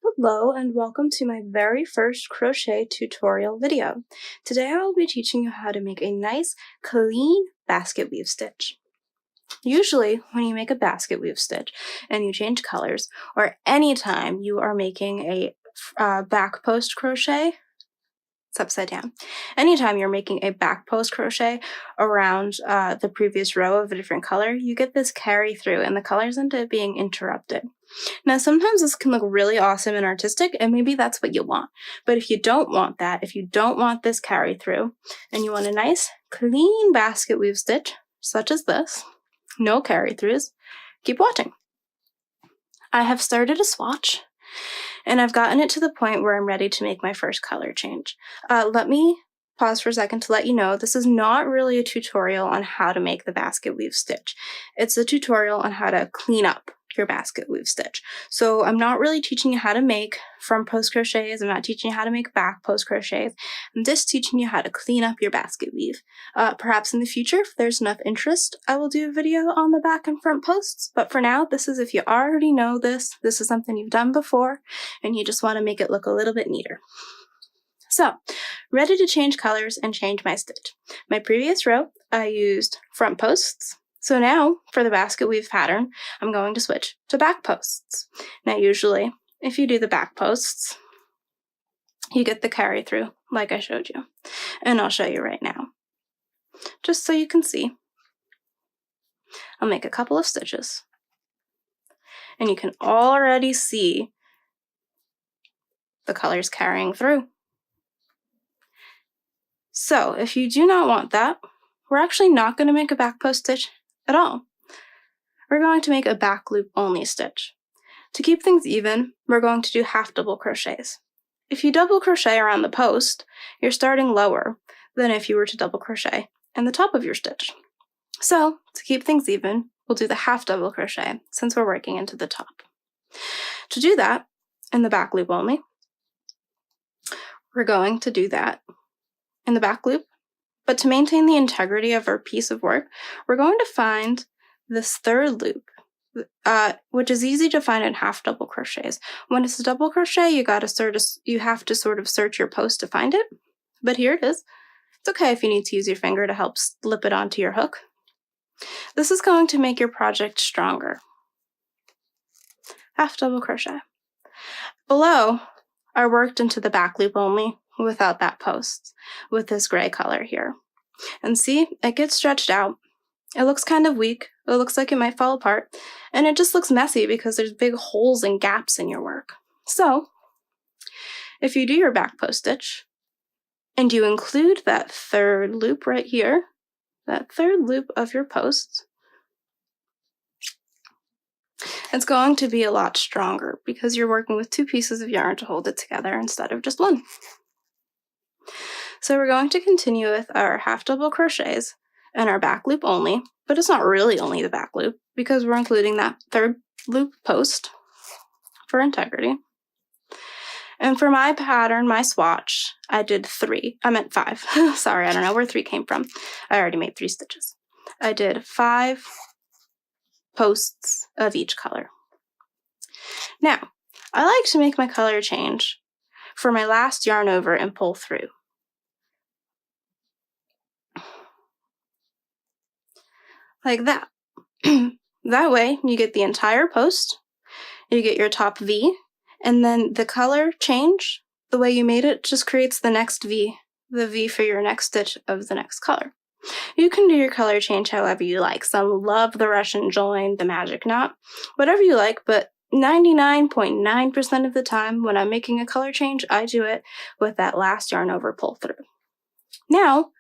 Hello and welcome to my very first crochet tutorial video. Today I will be teaching you how to make a nice, clean basket weave stitch. Usually when you make a basket weave stitch and you change colors, or anytime you are making a back post crochet, it's upside down. Anytime you're making a back post crochet around the previous row of a different color, you get this carry through and the colors end up being interrupted. Now, sometimes this can look really awesome and artistic, and maybe that's what you want. But if you don't want that, if you don't want this carry through, and you want a nice, clean basket weave stitch, such as this, no carry throughs, keep watching. I have started a swatch, and I've gotten it to the point where I'm ready to make my first color change. Let me pause for a second to let you know this is not really a tutorial on how to make the basket weave stitch. It's a tutorial on how to clean up your basket weave stitch. So I'm not really teaching you how to make front post crochets. I'm not teaching you how to make back post crochets. I'm just teaching you how to clean up your basket weave. Perhaps in the future, if there's enough interest, I will do a video on the back and front posts. But for now, this is if you already know this is something you've done before, and you just want to make it look a little bit neater. So, ready to change colors and change my stitch. My previous row, I used front posts. So now, for the basket weave pattern, I'm going to switch to back posts. Now usually, if you do the back posts, you get the carry through, like I showed you. And I'll show you right now. Just so you can see. I'll make a couple of stitches. And you can already see the colors carrying through. So, if you do not want that, we're actually not going to make a back post stitch at all. We're going to make a back loop only stitch. To keep things even, we're going to do half double crochets. If you double crochet around the post, you're starting lower than if you were to double crochet in the top of your stitch. So, to keep things even, we'll do the half double crochet since we're working into the top. To do that, in the back loop only, we're going to do that in the back loop. But to maintain the integrity of our piece of work, we're going to find this third loop, which is easy to find in half double crochets. When it's a double crochet, you have to sort of search your post to find it. But here it is. It's okay if you need to use your finger to help slip it onto your hook. This is going to make your project stronger. Half double crochet. Below, I worked into the back loop only without that post, with this gray color here. And see, it gets stretched out. It looks kind of weak. It looks like it might fall apart. And it just looks messy because there's big holes and gaps in your work. So, if you do your back post stitch, and you include that third loop right here, that third loop of your post, it's going to be a lot stronger because you're working with two pieces of yarn to hold it together instead of just one. So we're going to continue with our half double crochets and our back loop only, but it's not really only the back loop because we're including that third loop post for integrity. And for my pattern, my swatch, I did 5. Sorry, I don't know where 3 came from. I already made 3 stitches. I did 5 posts of each color. Now, I like to make my color change for my last yarn over and pull through. Like that. That way, you get the entire post, you get your top V, and then the color change, the way you made it, just creates the next V, the V for your next stitch of the next color. You can do your color change however you like. Some love the Russian join, the magic knot, whatever you like, but 99.9% of the time when I'm making a color change, I do it with that last yarn over pull through. Now,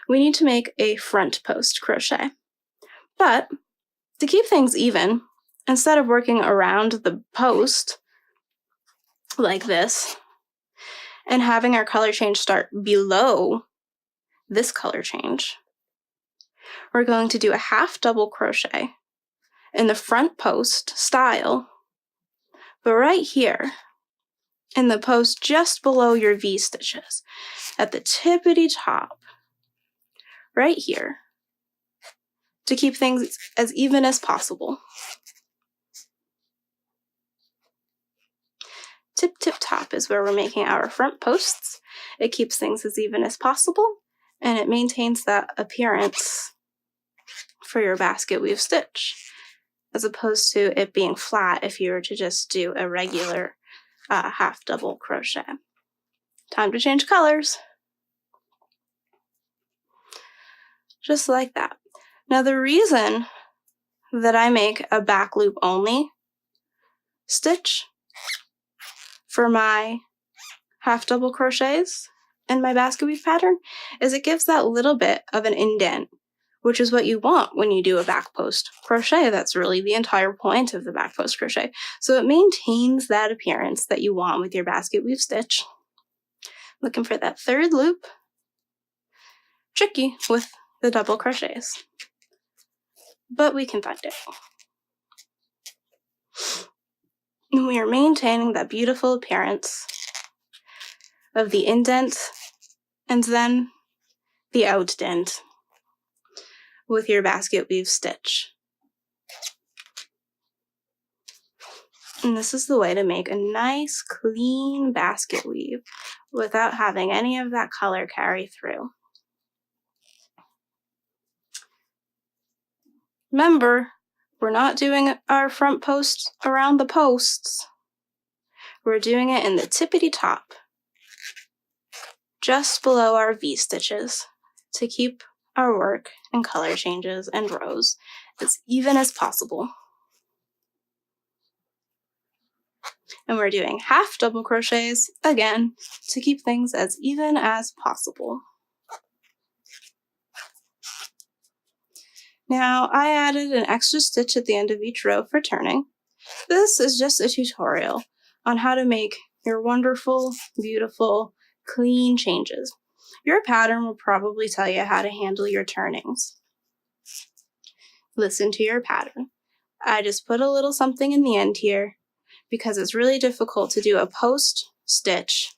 we need to make a front post crochet. But to keep things even, instead of working around the post like this and having our color change start below this color change, we're going to do a half double crochet in the front post style, but right here in the post just below your V stitches, at the tippity top, right here, to keep things as even as possible. tip top is where we're making our front posts. It keeps things as even as possible, and it maintains that appearance for your basket weave stitch, as opposed to it being flat if you were to just do a regular half double crochet. Time to change colors. Just like that. Now the reason that I make a back loop only stitch for my half double crochets in my basket weave pattern is it gives that little bit of an indent, which is what you want when you do a back post crochet. That's really the entire point of the back post crochet. So it maintains that appearance that you want with your basket weave stitch. Looking for that third loop. Tricky with the double crochets, but we can find it. And we are maintaining that beautiful appearance of the indent and then the outdent with your basket weave stitch. And this is the way to make a nice clean basket weave without having any of that color carry through. Remember, we're not doing our front post around the posts. We're doing it in the tippity top, just below our V-stitches, to keep our work and color changes and rows as even as possible. And we're doing half double crochets, again, to keep things as even as possible. Now, I added an extra stitch at the end of each row for turning. This is just a tutorial on how to make your wonderful, beautiful, clean changes. Your pattern will probably tell you how to handle your turnings. Listen to your pattern. I just put a little something in the end here because it's really difficult to do a post stitch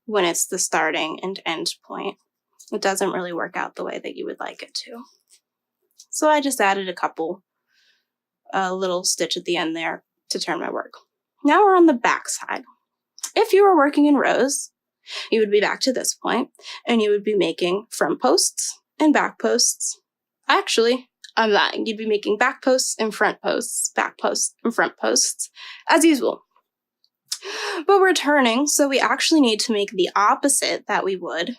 when it's the starting and end point. It doesn't really work out the way that you would like it to. So I just added a couple little stitch at the end there to turn my work. Now we're on the back side. If you were working in rows, you would be back to this point and you would be making front posts and back posts. Actually, I'm lying. You'd be making back posts and front posts, back posts and front posts, as usual. But we're turning, so we actually need to make the opposite that we would,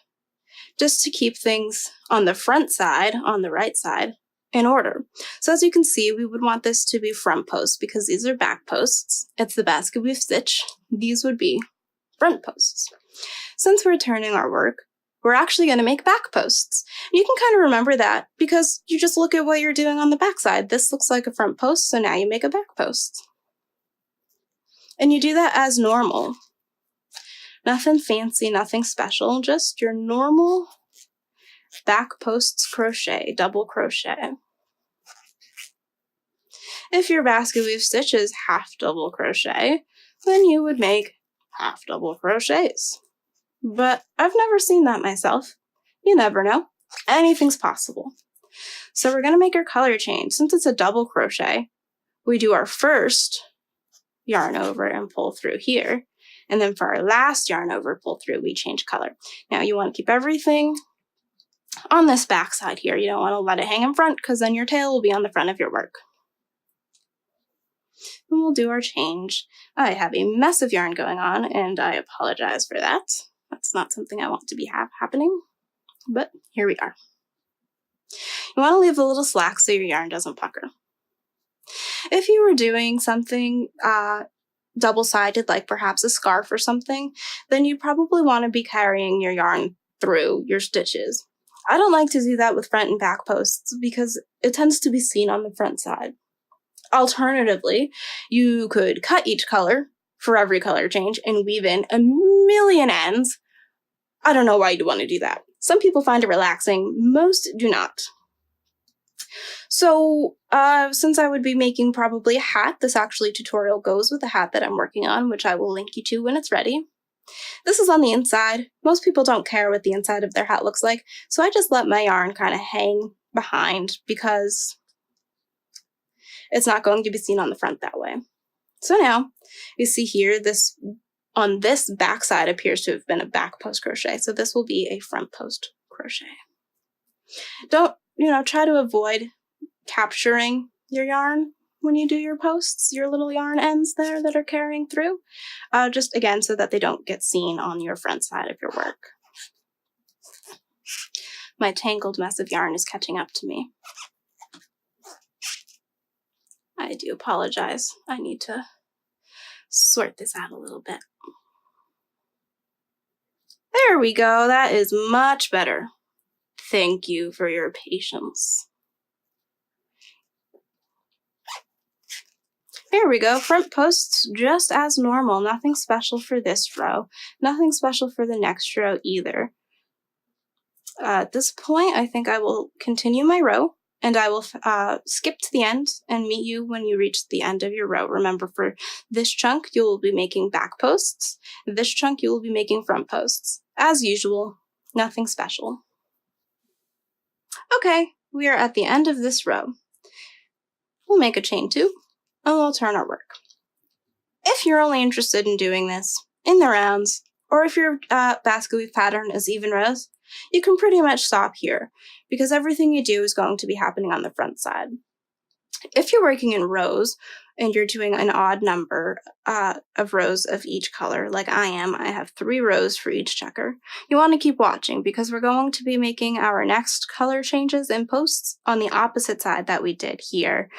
just to keep things on the front side, on the right side, in order. So as you can see, we would want this to be front posts because these are back posts. It's the basket weave stitch. These would be front posts. Since we're turning our work, we're actually going to make back posts. You can kind of remember that because you just look at what you're doing on the back side. This looks like a front post, so now you make a back post. And you do that as normal. Nothing fancy, nothing special, just your normal back posts crochet, double crochet. If your basket weave stitch is half double crochet, then you would make half double crochets. But I've never seen that myself. You never know. Anything's possible. So we're going to make our color change. Since it's a double crochet, we do our first yarn over and pull through here. And then for our last yarn over pull through, we change color. Now you want to keep everything on this back side here. You don't want to let it hang in front because then your tail will be on the front of your work. And we'll do our change. I have a mess of yarn going on and I apologize for that. That's not something I want to be happening, but here we are. You want to leave a little slack so your yarn doesn't pucker. If you were doing something double-sided, like perhaps a scarf or something, then you probably want to be carrying your yarn through your stitches. I don't like to do that with front and back posts because it tends to be seen on the front side. Alternatively, you could cut each color for every color change and weave in a million ends. I don't know why you'd want to do that. Some people find it relaxing, most do not. So since I would be making probably a hat, this actually tutorial goes with the hat that I'm working on, which I will link you to when it's ready. This is on the inside. Most people don't care what the inside of their hat looks like, so I just let my yarn kind of hang behind because it's not going to be seen on the front that way. So now you see here this on this back side appears to have been a back post crochet, so this will be a front post crochet. Don't, try to avoid capturing your yarn when you do your posts, your little yarn ends there that are carrying through, just again so that they don't get seen on your front side of your work. My tangled mess of yarn is catching up to me. I do apologize. I need to sort this out a little bit. There we go. That is much better. Thank you for your patience. Here we go. Front posts just as normal. Nothing special for this row. Nothing special for the next row either. At this point, I think I will continue my row, and I will skip to the end and meet you when you reach the end of your row. Remember, for this chunk, you will be making back posts. This chunk, you will be making front posts. As usual, nothing special. Okay, we are at the end of this row. We'll make a chain 2, and we'll turn our work. If you're only interested in doing this in the rounds, or if your basket weave pattern is even rows, you can pretty much stop here, because everything you do is going to be happening on the front side. If you're working in rows, and you're doing an odd number of rows of each color, like I am, I have 3 rows for each checker, you want to keep watching, because we're going to be making our next color changes in posts on the opposite side that we did here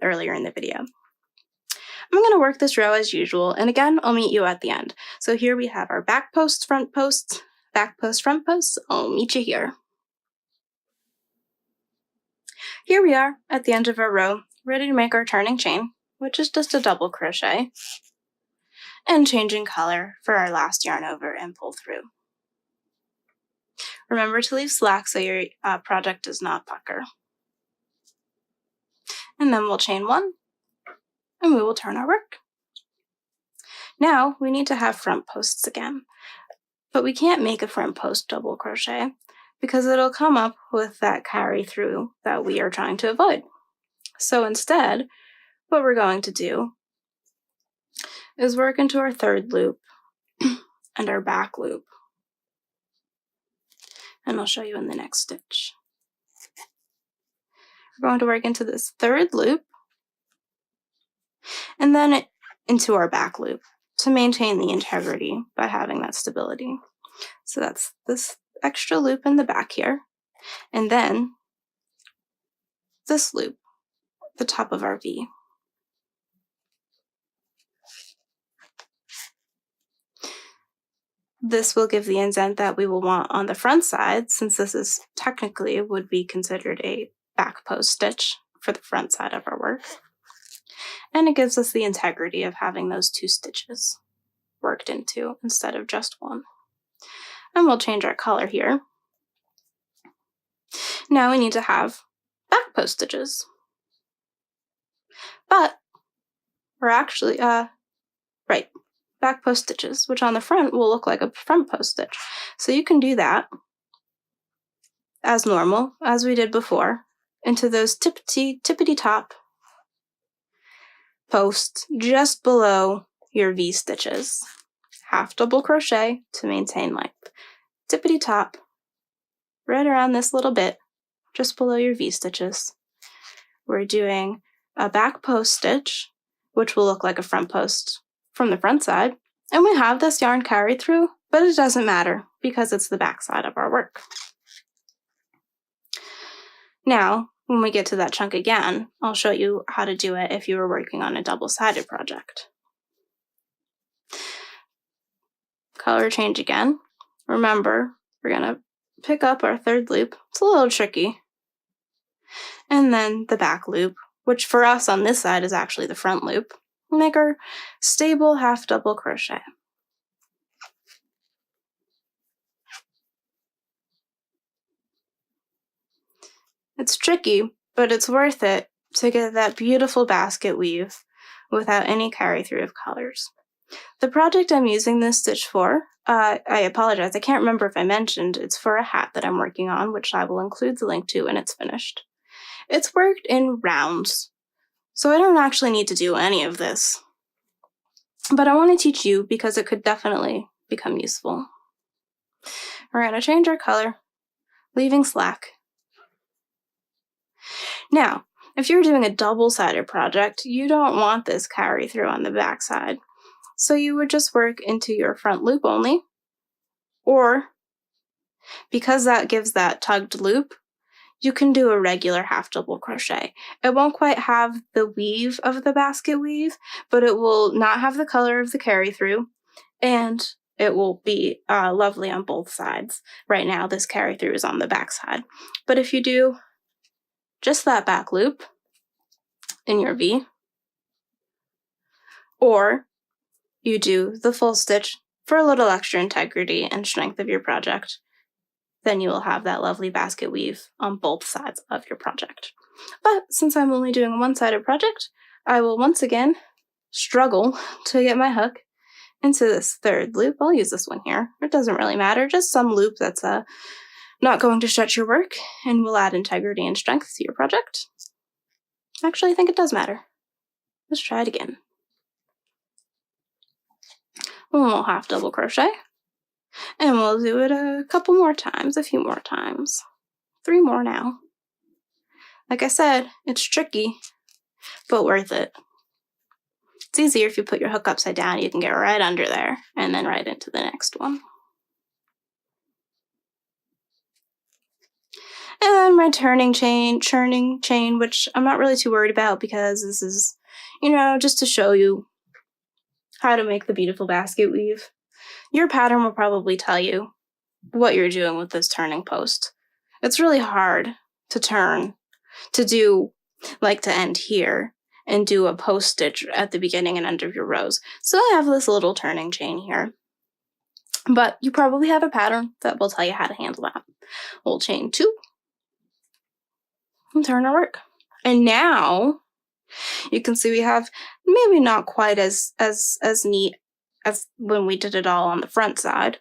earlier in the video. I'm going to work this row as usual, and again, I'll meet you at the end. So here we have our back posts, front posts, back post, front posts. I'll meet you here. Here we are at the end of our row, ready to make our turning chain, which is just a double crochet, and changing color for our last yarn over and pull through. Remember to leave slack so your project does not pucker. And then we'll chain 1, and we will turn our work. Now we need to have front posts again, but we can't make a front post double crochet because it'll come up with that carry through that we are trying to avoid. So instead, what we're going to do is work into our 3rd loop and our back loop. And I'll show you in the next stitch. We're going to work into this 3rd loop and then into our back loop to maintain the integrity by having that stability. So that's this extra loop in the back here, and then this loop at the top of our V. This will give the indent that we will want on the front side, since this is technically would be considered a back post stitch for the front side of our work. And it gives us the integrity of having those 2 stitches worked into instead of just 1. And we'll change our color here. Now we need to have back post stitches. But we're actually, back post stitches, which on the front will look like a front post stitch. So you can do that as normal, as we did before, into those tippity top posts just below your V stitches. Half double crochet to maintain length. Tippity top, right around this little bit, just below your V stitches. We're doing a back post stitch, which will look like a front post from the front side, and we have this yarn carried through, but it doesn't matter because it's the back side of our work. Now, when we get to that chunk again, I'll show you how to do it if you were working on a double-sided project. Color change again. Remember, we're going to pick up our 3rd loop. It's a little tricky. And then the back loop, which for us on this side is actually the front loop. Make our stable half double crochet. It's tricky, but it's worth it to get that beautiful basket weave without any carry through of colors. The project I'm using this stitch for, I apologize, I can't remember if I mentioned, it's for a hat that I'm working on, which I will include the link to when it's finished. It's worked in rounds, so I don't actually need to do any of this. but I want to teach you because it could definitely become useful. We're going to change our color, leaving slack. Now, if you're doing a double-sided project, you don't want this carry through on the back side. So you would just work into your front loop only, or because that gives that tugged loop, you can do a regular half double crochet. It won't quite have the weave of the basket weave, but it will not have the color of the carry through, and it will be lovely on both sides. Right now, this carry through is on the back side. But if you do just that back loop in your V, or you do the full stitch for a little extra integrity and strength of your project, then you will have that lovely basket weave on both sides of your project. But since I'm only doing a one-sided project, I will once again struggle to get my hook into this third loop. I'll use this one here. It doesn't really matter, just some loop that's not going to stretch your work and will add integrity and strength to your project. Actually, I think it does matter. Let's try it again. We'll half double crochet, and we'll do it a couple more times, a few more times. 3 more now. Like I said, it's tricky, but worth it. It's easier if you put your hook upside down. You can get right under there and then right into the next one. And then my churning chain, which I'm not really too worried about because this is, just to show you how to make the beautiful basket weave. Your pattern will probably tell you what you're doing with this turning post. It's really hard to turn, to do, like to end here and do a post stitch at the beginning and end of your rows. So I have this little turning chain here. But you probably have a pattern that will tell you how to handle that. We'll chain 2 and turn our work. And now you can see we have maybe not quite as neat as when we did it all on the front side,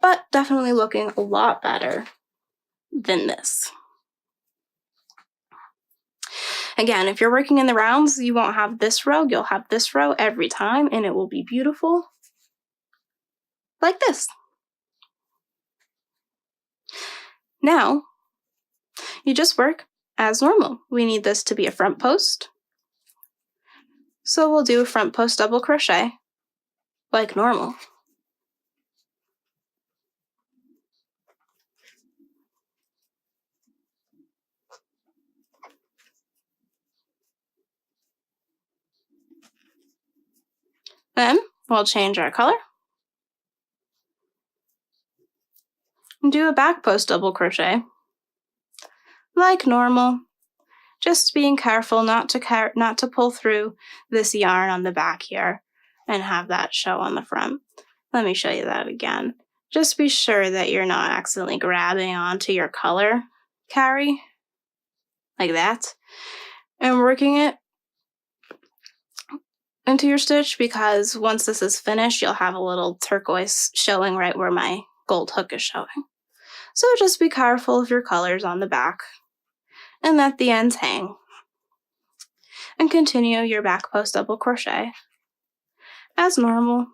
but definitely looking a lot better than this. Again, if you're working in the rounds, you won't have this row, you'll have this row every time, and it will be beautiful like this. Now, you just work as normal. We need this to be a front post, so we'll do a front post double crochet like normal. Then we'll change our color and do a back post double crochet like normal, just being careful not to pull through this yarn on the back here and have that show on the front. Let me show you that again. Just be sure that you're not accidentally grabbing onto your color carry like that and working it into your stitch, because once this is finished, you'll have a little turquoise showing right where my gold hook is showing. So just be careful of your colors on the back and let the ends hang. And continue your back post double crochet as normal.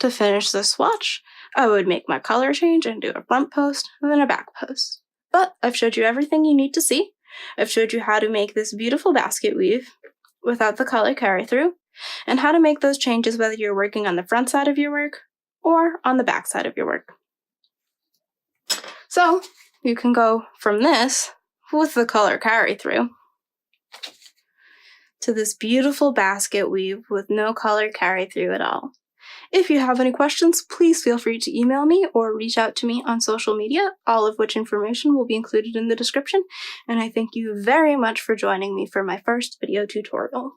To finish this swatch, I would make my color change and do a front post and then a back post. But I've showed you everything you need to see. I've showed you how to make this beautiful basket weave without the color carry through, and how to make those changes whether you're working on the front side of your work or on the back side of your work. So you can go from this with the color carry through to this beautiful basket weave with no color carry through at all. If you have any questions, please feel free to email me or reach out to me on social media, all of which information will be included in the description. And I thank you very much for joining me for my first video tutorial.